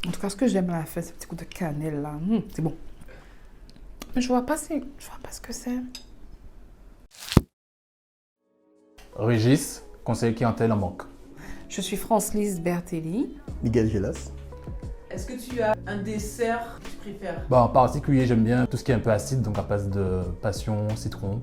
En tout cas, ce que j'aime à la fin, c'est un petit coup de cannelle là. C'est bon. Mais je vois pas ce que c'est. Régis, conseiller clientèle en banque. Je suis Francelise Bertelli. Miguel Gelas. Est-ce que tu as un dessert que tu préfères? En particulier, j'aime bien tout ce qui est un peu acide, donc à base de passion, citron.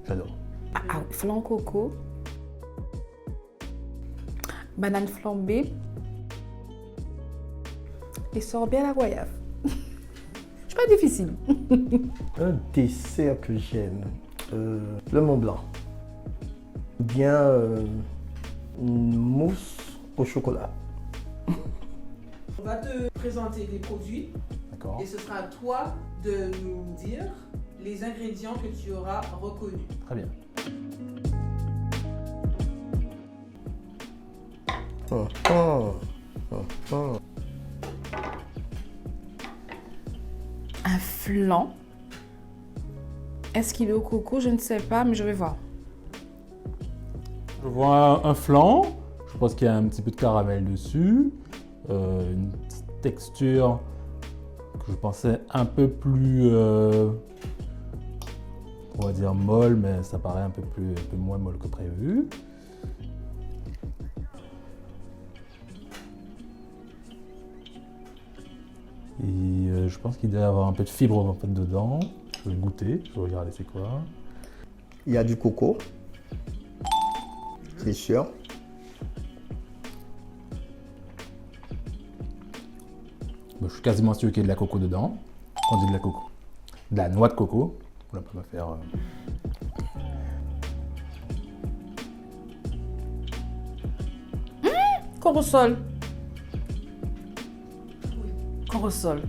J'adore. Flan coco. Banane flambée. Et sorbet à la goyave. C'est pas difficile. Un dessert que j'aime, le Mont Blanc. Ou bien une mousse au chocolat. On va te présenter des produits D'accord. et ce sera à toi de nous dire les ingrédients que tu auras reconnus. Très bien. Un flan. Est-ce qu'il est au coco? Je ne sais pas, mais je vais voir. Je vois un flan. Je pense qu'il y a un petit peu de caramel dessus. Une petite texture que je pensais un peu plus, on va dire molle, mais ça paraît un peu moins molle que prévu. Et je pense qu'il doit y avoir un peu de fibre en fait dedans. Je vais goûter, je vais regarder c'est quoi. Il y a du coco, c'est sûr. Je suis quasiment sûr qu'il y a de la coco dedans. On dit de la coco. De la noix de coco. On va pas faire. Corosol. Corosol.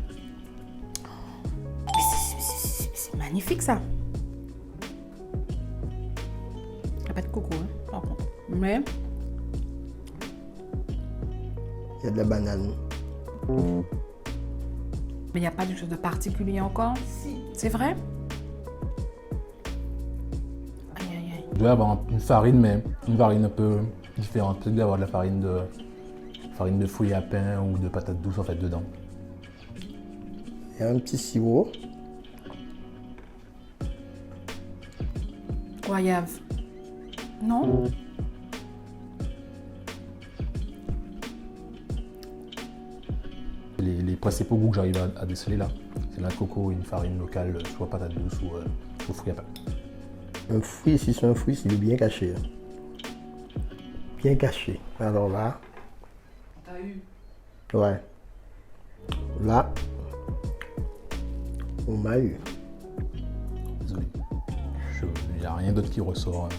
C'est magnifique ça. Il n'y a pas de coco, hein, par contre. Mais Il y a de la banane. il n'y a pas quelque chose de particulier encore. Si. C'est vrai? Aïe, aïe, aïe. Il doit y avoir une farine, mais une farine un peu différente. Peut-être qu'il doit y avoir de la farine de fouille à pain ou de patates douces en fait dedans. Il y a un petit sirop. Goyave. Non? Les principaux goûts que j'arrive à déceler là, c'est la coco et une farine locale, soit patate douce ou fruits à pain. Un fruit, si c'est un fruit, c'est bien caché. Bien caché. Alors là, T'as eu. ouais. Là, on m'a eu. Désolé. Il n'y a rien d'autre qui ressort.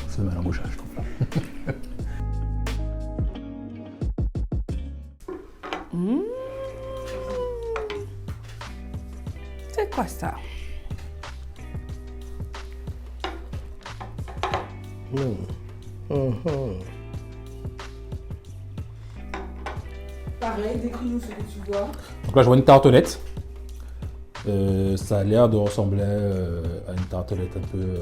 C'est mal en bouche, je trouve. C'est quoi ça? Pareil, décris-nous ce que tu vois. Donc là, je vois une tartelette. Ça a l'air de ressembler à une tartelette un peu,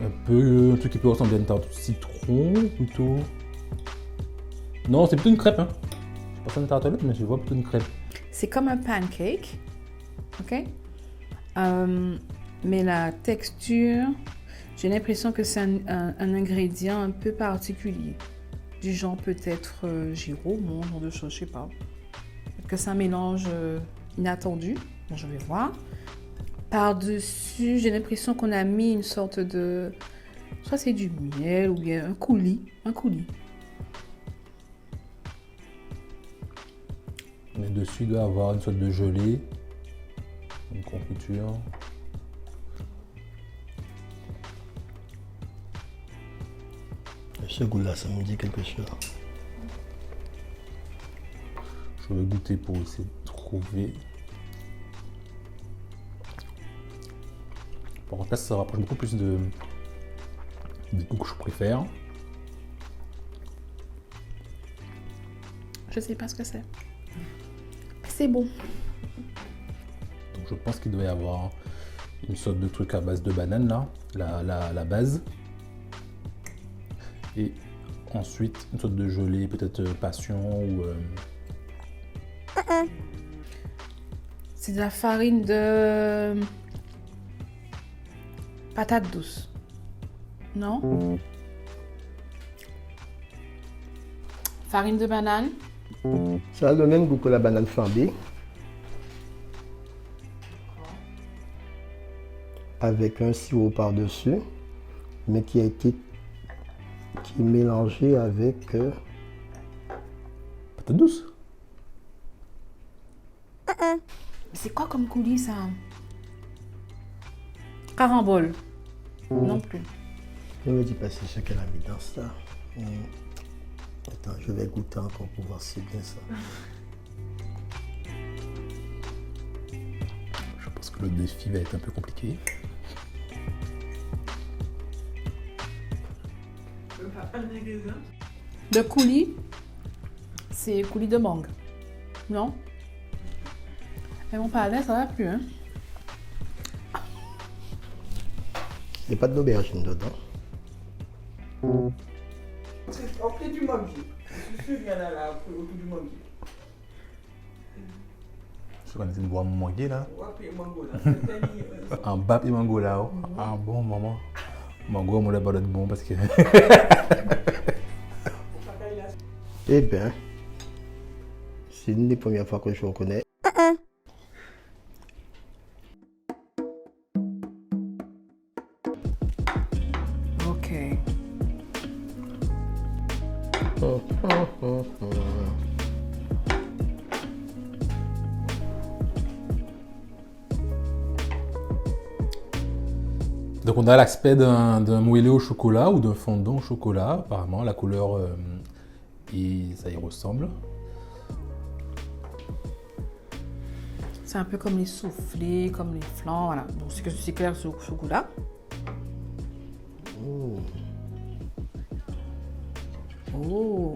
un truc qui peut ressembler à une tarte au citron plutôt. Non, c'est plutôt une crêpe. Hein. Je pense à une tartelette, mais je vois plutôt une crêpe. C'est comme un pancake. Ok? Mais la texture, j'ai l'impression que c'est un ingrédient un peu particulier. Du genre peut-être giraumon, genre de choses, je sais pas. Peut-être que c'est un mélange inattendu. Bon, je vais voir. Par-dessus, j'ai l'impression qu'on a mis une sorte de... Soit c'est du miel ou bien un coulis. Un coulis. Mais dessus, il doit y avoir une sorte de gelée, une confiture. Ce goût-là, ça me dit quelque chose. Je vais goûter pour essayer de trouver. Par contre, là, ça se rapproche beaucoup plus des goûts que je préfère. Je sais pas ce que c'est. C'est bon. Donc, je pense qu'il doit y avoir une sorte de truc à base de banane là, la base. Et ensuite une sorte de gelée, peut-être passion ou... C'est de la farine de patate douce. Non? Farine de banane. Ça a le même goût que la banane flambée. Avec un sirop par-dessus, mais qui est mélangé avec Patate douce. C'est quoi comme coulis ça? Carambole. Non plus. Ne me dis pas c'est ce qu'elle a mis dans ça. Attends, je vais goûter encore pour voir si c'est bien ça. Je pense que le défi va être un peu compliqué. Pas un ingrédient. Le coulis, c'est coulis de mangue. Non? Mais mon palais, ça va plus, hein? Il n'y a pas d'aubergine dedans. C'est au pied du manguier. Je suis sûr qu'il y en a là, autour du manguier. Je suis en train de boire mon manguier là. Au pied du mango là. Un bap et mango là. Ah bon, maman. Mango, on l'a pas d'être bon parce que. Eh bien, c'est une des premières fois que je reconnais. Ok. Donc on a l'aspect d'un moelleux au chocolat ou d'un fondant au chocolat. Apparemment, la couleur, ça y ressemble. C'est un peu comme les soufflés, comme les flancs, voilà. Bon, c'est clair ce chocolat. Oh, oh.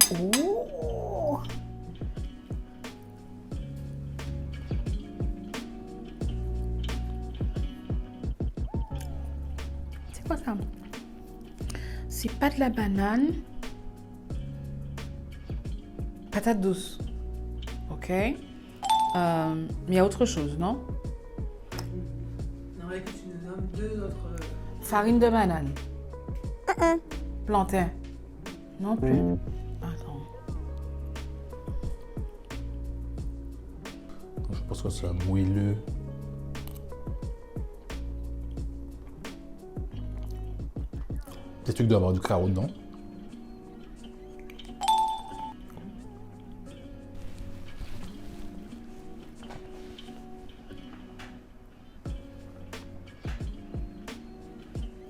C'est quoi ça? C'est pas de la banane. Patate douce. Ok. Mais il y a autre chose, non? J'aimerais que tu nous nommes deux autres. Farine de banane. Plantain. Non plus. Attends. Je pense que c'est un moelleux. Peut-être qu'il doit y avoir du carreau dedans.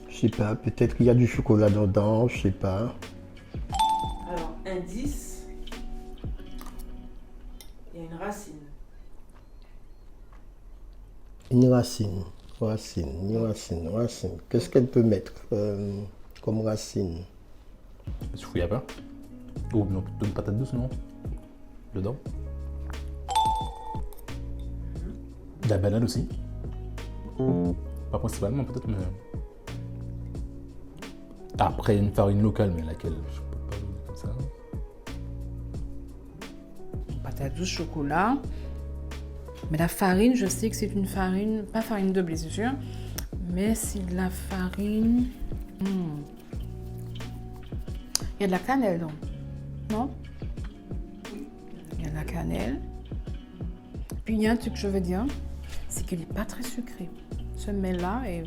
Je sais pas, peut-être qu'il y a du chocolat dedans, je sais pas. Alors, indice, il y a une racine. Une racine. Qu'est-ce qu'elle peut mettre comme racine? Tu fouilles à pain. Ou non, plutôt une patate douce, non? Dedans. De la banane aussi. Pas principalement, peut-être, mais. Après, une farine locale, mais laquelle? Je peux pas vous dire comme ça. Patate douce, chocolat. Mais la farine, je sais que c'est une farine, pas farine de blé, c'est sûr. Mais c'est de la farine. Il y a de la cannelle, donc. Non? Il y a de la cannelle. Puis il y a un truc que je veux dire, c'est qu'il n'est pas très sucré. Ce mets-là est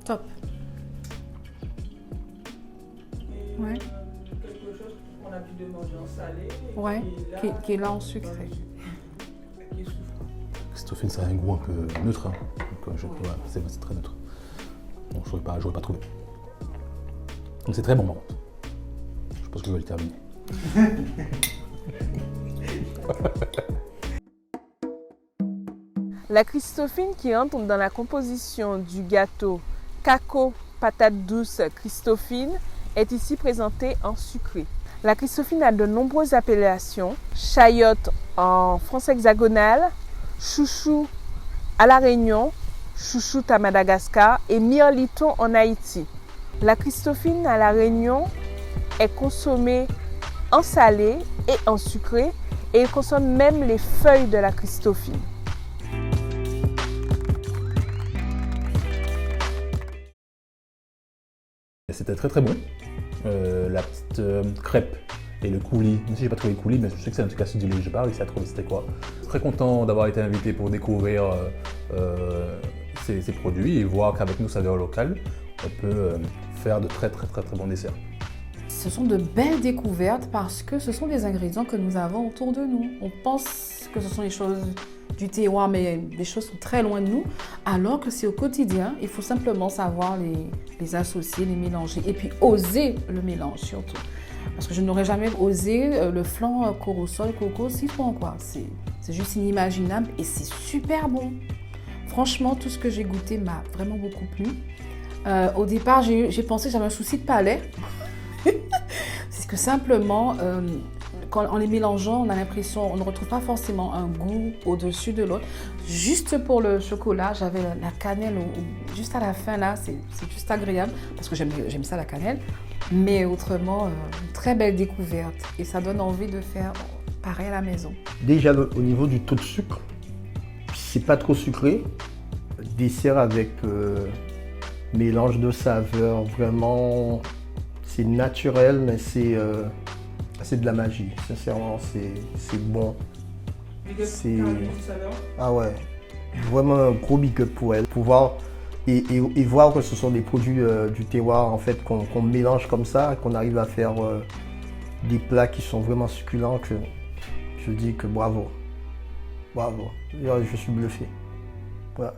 top. Et, Ouais. quelque chose qu'on a pu de manger en salé. Ouais, qui est là en sucré. Qui est souffrant. Christophine, ça a un goût un peu neutre. Hein. Donc, c'est très neutre. Bon, je n'aurais pas trouvé. Donc c'est très bon, par contre. Je pense que je vais le terminer. La Christophine qui entre dans la composition du gâteau Caco patate douce Christophine est ici présentée en sucré. La Christophine a de nombreuses appellations, chayotte en France hexagonale, chouchou à La Réunion, chouchoute à Madagascar et mirliton en Haïti. La Christophine à La Réunion est consommé en salé et en sucré et il consomme même les feuilles de la Christophine. C'était très très bon. La petite crêpe et le coulis, même si j'ai pas trouvé le coulis, mais je sais que c'est un truc acide du lait, je parle, et ça a trouvé c'était quoi. Très content d'avoir été invité pour découvrir ces produits et voir qu'avec nos saveurs locales, on peut faire de très bons desserts. Ce sont de belles découvertes parce que ce sont des ingrédients que nous avons autour de nous. On pense que ce sont des choses du terroir, mais des choses sont très loin de nous, alors que c'est au quotidien. Il faut simplement savoir les associer, les mélanger et puis oser le mélange surtout. Parce que je n'aurais jamais osé le flan Corosol Coco citron, quoi. C'est juste inimaginable et c'est super bon. Franchement, tout ce que j'ai goûté m'a vraiment beaucoup plu. Au départ, j'ai pensé que j'avais un souci de palais. C'est que simplement, en les mélangeant, on a l'impression, on ne retrouve pas forcément un goût au-dessus de l'autre. Juste pour le chocolat, j'avais la cannelle juste à la fin là, c'est juste agréable parce que j'aime ça la cannelle. Mais autrement, une très belle découverte et ça donne envie de faire pareil à la maison. Déjà au niveau du taux de sucre, c'est pas trop sucré. Dessert avec mélange de saveurs, vraiment, c'est naturel, mais c'est de la magie. Sincèrement, c'est bon. Ah ouais, vraiment un gros big up pour elle. Pouvoir et voir que ce sont des produits du terroir en fait qu'on mélange comme ça, qu'on arrive à faire des plats qui sont vraiment succulents. Que je dis que bravo, je suis bluffé. Voilà.